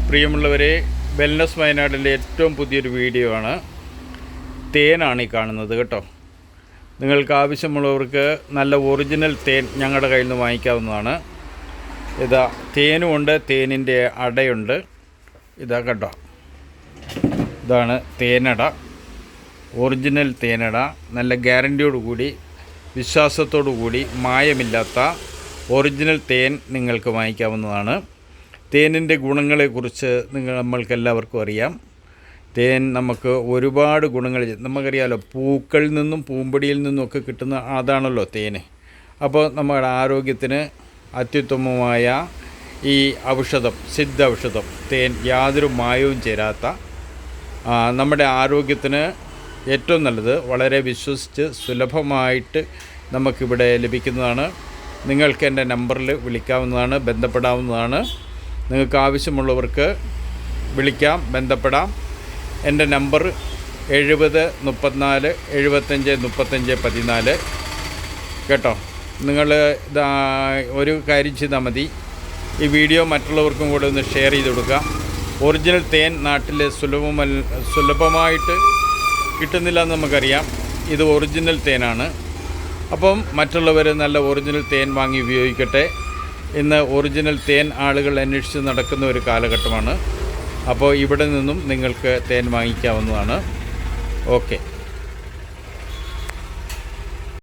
പ്രിയമുള്ളവരെ, വെൽനസ് വയനാടിൻ്റെ ഏറ്റവും പുതിയൊരു വീഡിയോ ആണ്. തേനാണ് ഈ കാണുന്നത് കേട്ടോ. നിങ്ങൾക്ക് ആവശ്യമുള്ളവർക്ക് നല്ല ഒറിജിനൽ തേൻ ഞങ്ങളുടെ കയ്യിൽ നിന്ന് വാങ്ങിക്കാവുന്നതാണ്. ഇതാ തേനുമുണ്ട്, തേനിൻ്റെ അടയുണ്ട്. ഇതാ കേട്ടോ, ഇതാണ് തേനട, ഒറിജിനൽ തേനട. നല്ല ഗ്യാരൻറ്റിയോടു കൂടി, വിശ്വാസത്തോടു കൂടി, മായമില്ലാത്ത ഒറിജിനൽ തേൻ നിങ്ങൾക്ക് വാങ്ങിക്കാവുന്നതാണ്. തേനിൻ്റെ ഗുണങ്ങളെക്കുറിച്ച് നമ്മൾക്കെല്ലാവർക്കും അറിയാം. തേൻ നമുക്ക് ഒരുപാട് ഗുണങ്ങൾ, നമുക്കറിയാമല്ലോ, പൂക്കളിൽ നിന്നും പൂമ്പൊടിയിൽ നിന്നുമൊക്കെ കിട്ടുന്ന അതാണല്ലോ തേന്. അപ്പോൾ നമ്മുടെ ആരോഗ്യത്തിന് അത്യുത്തമമായ ഈ ഔഷധം, സിദ്ധ ഔഷധം തേൻ, യാതൊരു മായവും ചേരാത്ത, നമ്മുടെ ആരോഗ്യത്തിന് ഏറ്റവും നല്ലത്, വളരെ വിശ്വസിച്ച് സുലഭമായിട്ട് നമുക്കിവിടെ ലഭിക്കുന്നതാണ്. നിങ്ങൾക്ക് എൻ്റെ നമ്പറിൽ വിളിക്കാവുന്നതാണ്, ബന്ധപ്പെടാവുന്നതാണ്. നിങ്ങൾക്ക് ആവശ്യമുള്ളവർക്ക് വിളിക്കാം, ബന്ധപ്പെടാം. എൻ്റെ നമ്പർ 70 34 75 35 14 കേട്ടോ. നിങ്ങൾ ഒരു കാര്യം ചെയ്താൽ മതി, ഈ വീഡിയോ മറ്റുള്ളവർക്കും കൂടെ ഒന്ന് ഷെയർ ചെയ്ത് കൊടുക്കുക. ഒറിജിനൽ തേൻ നാട്ടിൽ സുലഭമായിട്ട് കിട്ടുന്നില്ല എന്ന് നമുക്കറിയാം. ഇത് ഒറിജിനൽ തേനാണ്. അപ്പം മറ്റുള്ളവർ നല്ല ഒറിജിനൽ തേൻ വാങ്ങി ഉപയോഗിക്കട്ടെ. ഇന്ന് ഒറിജിനൽ തേൻ ആളുകൾ അന്വേഷിച്ച് നടക്കുന്ന ഒരു കാലഘട്ടമാണ്. അപ്പോൾ ഇവിടെ നിന്നും നിങ്ങൾക്ക് തേൻ വാങ്ങിക്കാവുന്നതാണ്. ഓക്കെ.